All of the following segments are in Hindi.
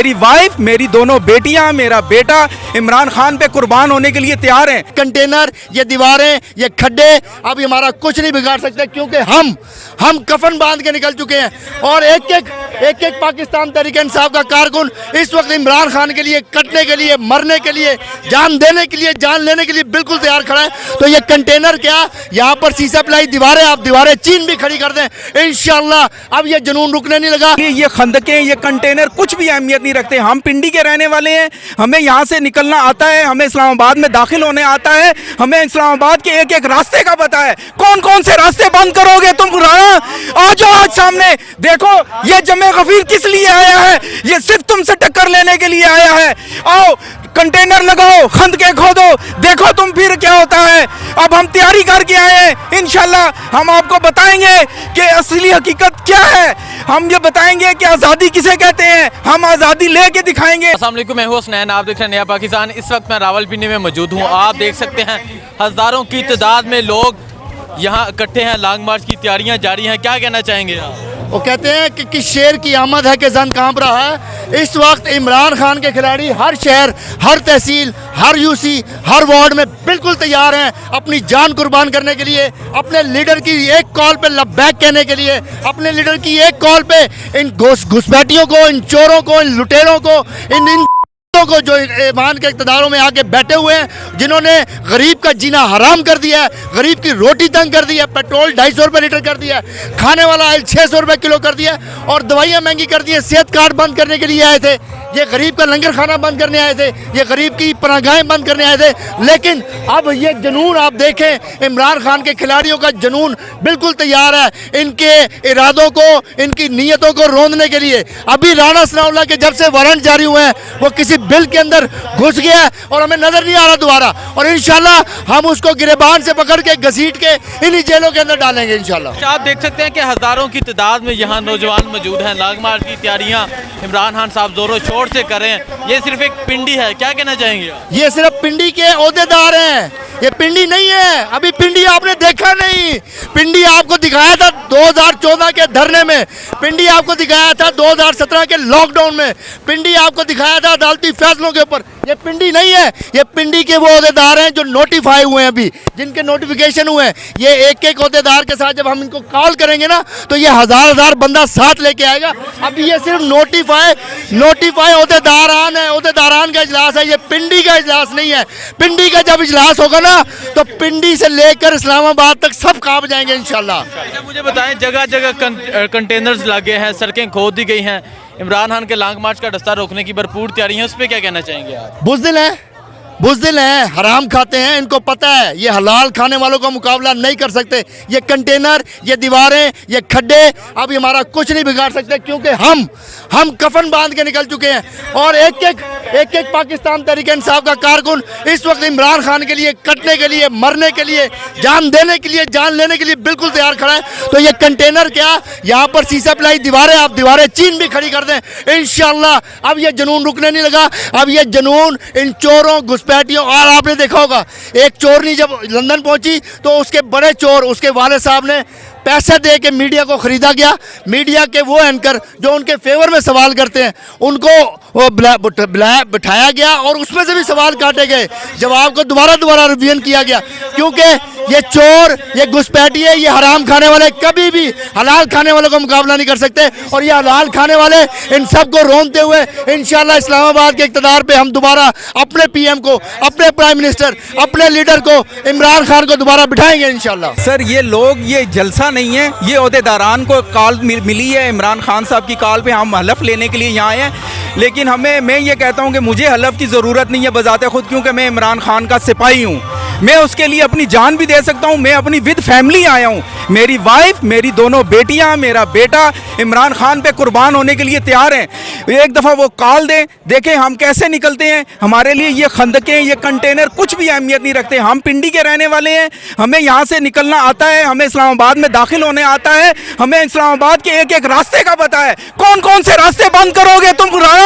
मेरी वाइफ, मेरी दोनों बेटियां, मेरा बेटा इमरान खान पे कुर्बान होने के लिए तैयार हैं। कंटेनर, ये दीवारें, ये खड्डे अब हमारा कुछ नहीं बिगाड़ सकते, क्योंकि हम कफन बांध के निकल चुके हैं। और एक एक पाकिस्तान तहरीक इंसाफ का कारकुन इस वक्त इमरान खान के लिए कटने के लिए, मरने के लिए, जान देने के लिए, जान लेने के लिए बिल्कुल तैयार खड़ा है। तो ये कंटेनर क्या, यहाँ पर सीसा पिलाई दीवारें, आप दीवारें चीन भी खड़ी कर दें, इंशाल्लाह अब ये जुनून रुकने नहीं लगा। ये खंदकें, ये कंटेनर कुछ भी अहमियत नहीं रखते। हम पिंडी के रहने वाले हैं, हमें यहाँ से निकलना आता है, हमें इस्लामाबाद में दाखिल होने आता है, हमें इस्लामाबाद के एक एक रास्ते का पता है। कौन कौन से रास्ते बंद करोगे तुम राणा? आ जाओ आज सामने, देखो ये जमे गफीर किस लिए आया है, ये सिर्फ तुमसे टक्कर लेने के लिए आया है। आओ कंटेनर लगाओ, खंदके खोदो, देखो तुम फिर क्या होता है। अब हम तैयारी करके आए हैं, इंशाल्लाह हम आपको बताएंगे कि असली हकीकत क्या है। हम ये बताएंगे कि आज़ादी किसे कहते हैं, हम आज़ादी लेके दिखाएंगे। अस्सलाम वालेकुम, मैं हूं हसनैन, आप देख रहे हैं नया पाकिस्तान। इस वक्त मैं रावलपिंडी में मौजूद हूं। आप देख सकते हैं हज़ारों की तादाद में लोग यहाँ इकट्ठे हैं, लॉन्ग मार्च की तैयारियां जारी हैं। क्या कहना चाहेंगे आप? वो कहते हैं कि शेर की आमद है कि जन कांप रहा है। इस वक्त इमरान खान के खिलाड़ी हर शहर, हर तहसील, हर यूसी, हर वार्ड में बिल्कुल तैयार हैं अपनी जान कुर्बान करने के लिए, अपने लीडर की एक कॉल पे लब्बैक कहने के लिए, अपने लीडर की एक कॉल पे इन घुसपैठियों को, इन चोरों को, इन लुटेरों को, इन को जो ईमान के इक़्तिदारों में आके बैठे हुए हैं, जिन्होंने गरीब का जीना हराम कर दिया है, गरीब की रोटी तंग कर दी है, पेट्रोल 250 रुपये लीटर कर दिया है, खाने वाला ऑयल 600 रुपये किलो कर दिया है, और दवाइयाँ महंगी कर दी है। सेहत कार्ड बंद करने के लिए आए थे, ये गरीब का लंगर खाना बंद करने आए थे, ये गरीब की पनाहगाहें बंद करने आए थे। लेकिन अब ये जुनून आप देखें, इमरान खान के खिलाड़ियों का जुनून बिल्कुल तैयार है इनके इरादों को, इनकी नीयतों को रोंदने के लिए। अभी राणा सनाउल्लाह के जब से वारंट जारी हुए हैं, वो किसी बिल के अंदर घुस गया है और हमें नजर नहीं आ रहा दोबारा, और इंशाल्लाह हम उसको गिरेबान से पकड़ के घसीट के इन्हीं जेलों के अंदर डालेंगे इंशाल्लाह। आप देख सकते हैं कि हज़ारों की तादाद में यहाँ नौजवान मौजूद हैं। लॉन्ग मार्च की तैयारियाँ इमरान खान साहब जोरों शोर से कर रहे हैं। ये सिर्फ एक पिंडी है, क्या कहना चाहेंगे आप? ये सिर्फ पिंडी के ओहदेदार हैं, ये पिंडी नहीं है। अभी पिंडी आपने देखा नहीं, पिंडी आपको दिखाया था 2014 के धरने में, पिंडी आपको दिखाया था 2017 के लॉकडाउन में, पिंडी आपको दिखाया था अदालती फैसलों के ऊपर। ये पिंडी नहीं है, ये पिंडी के वो ओहदेदार हैं जो नोटिफाई हुए हैं, अभी जिनके नोटिफिकेशन हुए हैं। ये एक एक ओहदेदार के साथ जब हम इनको कॉल करेंगे ना, तो ये हजार बंदा साथ लेके आएगा। अभी ये सिर्फ नोटिफाई ओहदेदारान है, ओहदेदारान का इजलास है, ये पिंडी का इजलास नहीं है। पिंडी का जब इजलास होगा ना, तो पिंडी से लेकर इस्लामाबाद तक सब कांप जाएंगे इंशाल्लाह। अच्छा मुझे बताएं, जगह जगह कंटेनर्स लगे हैं, सड़कें खोद दी गई हैं, इमरान खान के लॉन्ग मार्च का रास्ता रोकने की भरपूर तैयारी है, उस पर क्या कहना चाहेंगे आप? बुज़दिल हैं, हराम खाते हैं, इनको पता है ये हलाल खाने वालों का मुकाबला नहीं कर सकते। ये कंटेनर, ये दीवारें, ये खड्डे अब हमारा कुछ नहीं बिगाड़ सकते, क्योंकि हम कफन बांध के निकल चुके हैं। और एक एक पाकिस्तान तहरीक इंसाफ का कारकुन इस वक्त इमरान खान के लिए कटने के लिए, मरने के लिए, जान देने के लिए, जान लेने के लिए बिल्कुल तैयार खड़ा है। तो ये कंटेनर क्या, यहाँ पर सीसा पिलाई दीवारें, आप दीवारें चीन भी खड़ी कर दें, इंशाल्लाह अब ये जुनून रुकने नहीं लगा। अब ये जुनून इन चोरों, घुसपैठियों, और आपने देखा होगा एक चोरनी जब लंदन पहुंची तो उसके बड़े चोर, उसके वाले साहब ने पैसे दे के मीडिया को खरीदा गया। मीडिया के वो एंकर जो उनके फेवर में सवाल करते हैं, उनको वो बिठाया गया और उसमें से भी सवाल काटे गए, जवाब को दोबारा रिवीजन किया गया, क्योंकि ये चोर, ये घुसपैठिए, ये हराम खाने वाले कभी भी हलाल खाने वालों का मुकाबला नहीं कर सकते। और ये हलाल खाने वाले इन सबको रोनते हुए इंशाल्लाह इस्लामाबाद के इक़्तिदार पे हम दोबारा अपने पीएम को, अपने प्राइम मिनिस्टर, अपने लीडर को, इमरान खान को दोबारा बिठाएंगे इंशाल्लाह। सर ये लोग, ये जलसा नहीं है, ये ओहदेदारान को कॉल मिली है इमरान खान साहब की कॉल पे, हम हलफ लेने के लिए यहाँ आए हैं। लेकिन मैं ये कहता हूँ कि मुझे हलफ की ज़रूरत नहीं है बजाते खुद, क्योंकि मैं इमरान खान का सिपाही हूँ। मैं उसके लिए अपनी जान भी दे सकता हूँ। मैं अपनी विद फैमिली आया हूँ, मेरी वाइफ, मेरी दोनों बेटियाँ, मेरा बेटा इमरान खान पे कुर्बान होने के लिए तैयार हैं। एक दफ़ा वो कॉल दें, देखें हम कैसे निकलते हैं। हमारे लिए ये खंदकें, ये कंटेनर कुछ भी अहमियत नहीं रखते। हम पिंडी के रहने वाले हैं, हमें यहाँ से निकलना आता है, हमें इस्लामाबाद में दाखिल होने आता है, हमें इस्लामाबाद के एक एक रास्ते का पता है। कौन कौन से रास्ते बंद करोगे तुम राणा?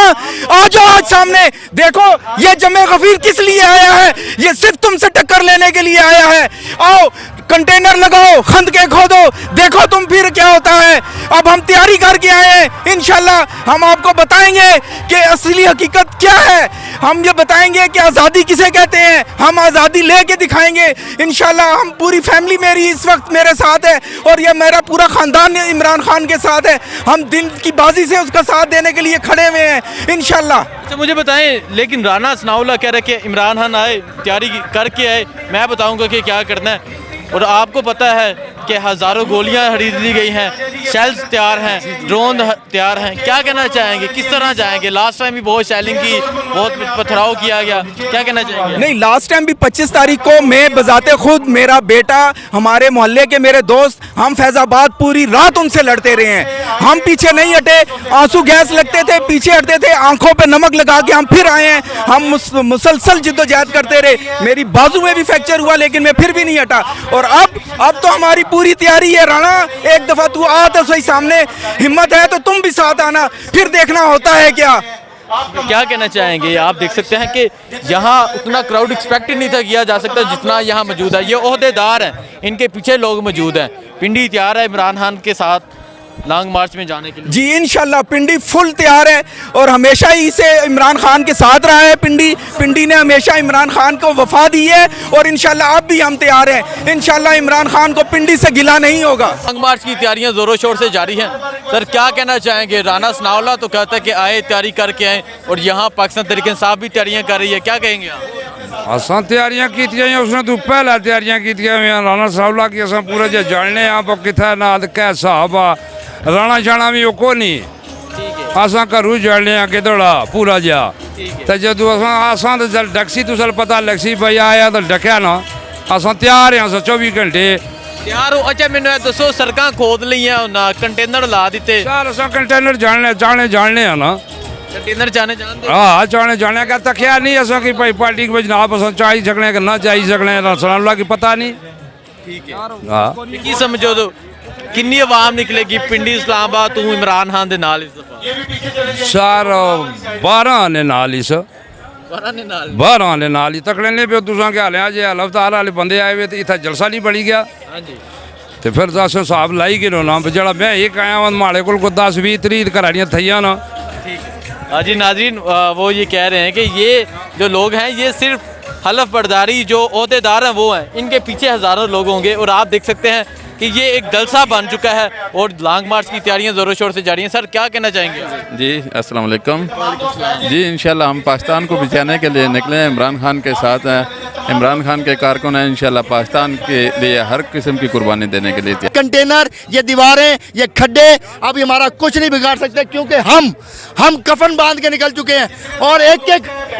आ जाओ आज सामने, देखो ये जमे गफीर किस लिए आया है, ये सिर्फ तुमसे टक्कर लेने के लिए आया है। आओ कंटेनर लगाओ, खंदके खोदो, देखो तुम फिर क्या होता है। अब हम तैयारी करके आए हैं, इंशाल्लाह हम आपको बताएंगे कि असली हकीकत क्या है। हम ये बताएंगे कि आज़ादी किसे कहते हैं, हम आज़ादी लेके दिखाएंगे इंशाल्लाह। हम पूरी फैमिली मेरी इस वक्त मेरे साथ है और ये मेरा पूरा ख़ानदान इमरान खान के साथ है। हम दिन की बाजी से उसका साथ देने के लिए खड़े हुए हैं इंशाल्लाह। अच्छा मुझे बताएं, लेकिन राना सनाउल्लाह कह रहे कि इमरान खान आए, तैयारी करके आए, मैं बताऊंगा कि क्या करना है। और आपको पता है कि हज़ारों गोलियां खरीद ली गई हैं, शेल्स तैयार हैं, ड्रोन तैयार हैं, क्या कहना चाहेंगे, किस तरह जाएंगे? लास्ट टाइम भी बहुत शेलिंग की, बहुत पथराव किया गया, क्या कहना चाहेंगे? नहीं, लास्ट टाइम भी 25 तारीख को मैं बजाते खुद, मेरा बेटा, हमारे मोहल्ले के मेरे दोस्त, हम फैज़ाबाद पूरी रात उनसे लड़ते रहे हैं। हम पीछे नहीं हटे, आंसू गैस लगते थे, पीछे हटते थे, आंखों पे नमक लगा के हम फिर आए हैं। हम मुसलसल जिद्दोजहद करते रहे। मेरी बाजू में भी फ्रैक्चर हुआ लेकिन मैं फिर भी नहीं हटा। और अब तो हमारी पूरी तैयारी है। राणा, एक दफ़ा तू आ तो सही सामने, हिम्मत है तो तुम भी साथ आना, फिर देखना होता है क्या। क्या कहना चाहेंगे? आप देख सकते हैं कि यहाँ उतना क्राउड एक्सपेक्ट नहीं था किया जा सकता जितना यहाँ मौजूद है। ये ओहदेदार हैं, इनके पीछे लोग मौजूद हैं। पिंडी तैयार है इमरान खान के साथ लॉन्ग मार्च में जाने के लिए? जी इंशाल्लाह पिंडी फुल तैयार है और हमेशा ही से इमरान खान के साथ रहा है। पिंडी ने हमेशा इमरान खान को वफा दी है और इंशाल्लाह अब भी हम तैयार हैं। इंशाल्लाह इमरान खान को पिंडी से गिला नहीं होगा। लॉन्ग मार्च की तैयारियां जोरों शोर से जारी हैं। सर क्या कहना चाहेंगे? राना सनाउल्लाह तो कहता है कि आए तैयारी करके आए, और यहाँ पाकिस्तान तहरीक इंसाफ भी तैयारियां कर रही है, क्या कहेंगे आप? असा तैयारियां कीतियां, उसने तो पहले तैयारियां कीतियां राना सनाउल्लाह की। असा पूरा जो जानने आप कितना नाल क्या हिसाब आ, राणा जाना भी को नहीं, असा घरों जानने किदड़ा पूरा जा। तो जो असा तो जल डकसी तुसल पता लगसी भाई आया तो डकया ना, असा तैयार हैं 24 घंटे तैयार हो। अच्छा मैंने दसो, सड़क खोद लिया ना, कंटेनर ला दिते? सर असा कंटेनर जानने हैं ना, कंटेनर जाने जानते? हाँ जाने का तख्या नहीं असा कि भाई पार्टी के जनाब असा चाही सकने कि ना चाही सकने, सनाउल्लाह की पता नहीं। ठीक है, हाँ की समझो तो किन्नी आवाम निकलेगी पिंडी इस्लामाबाद तू इमरान खान दे नाल इस दफा? सर 12 ने नाल इस 12 ने नाल ही तकड़े ने पे तुसा के हाल जे हलफदार वाले बंदे आए हुए तो इतना जलसा नहीं बनी गया। हाँ जी, तो फिर दस हिसाब लाई गिरो ना जरा मैं एक आया वह माड़े को 10-20 30 घराड़ियाँ थइया ना। ठीक है। हाँ जी नाजरीन, वो ये कह रहे हैं कि ये जो लोग हैं ये सिर्फ हलफ बर्दारी जो ओहदेदार हैं वो हैं, इनके पीछे हज़ारों लोग होंगे। और आप देख सकते हैं कि ये एक जलसा बन चुका है और लॉन्ग मार्च की तैयारियां ज़ोरों शोर से जारी हैं। सर क्या कहना चाहेंगे? जी अस्सलाम वालेकुम। जी इंशाल्लाह हम पाकिस्तान को बचाने के लिए निकले हैं, इमरान खान के साथ हैं, इमरान खान के कारकुन हैं। इंशाल्लाह पाकिस्तान के लिए हर किस्म की कुर्बानी देने के लिए। कंटेनर, ये दीवारें, ये खड्डे अभी हमारा कुछ नहीं बिगाड़ सकते क्योंकि हम कफन बांध के निकल चुके हैं। और एक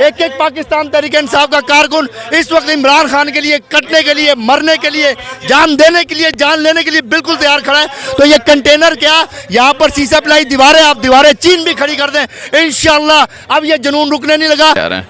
एक पाकिस्तान तहरीक इंसाफ का कारकुन इस वक्त इमरान खान के लिए कटने के लिए, मरने के लिए, जान देने के लिए, जान लेने के लिए बिल्कुल तैयार खड़ा है। तो ये कंटेनर क्या, यहाँ पर शीशा प्लाई दीवारें, आप दीवारें चीन भी खड़ी कर दें इंशाल्लाह। अब ये जुनून रुकने नहीं लगा।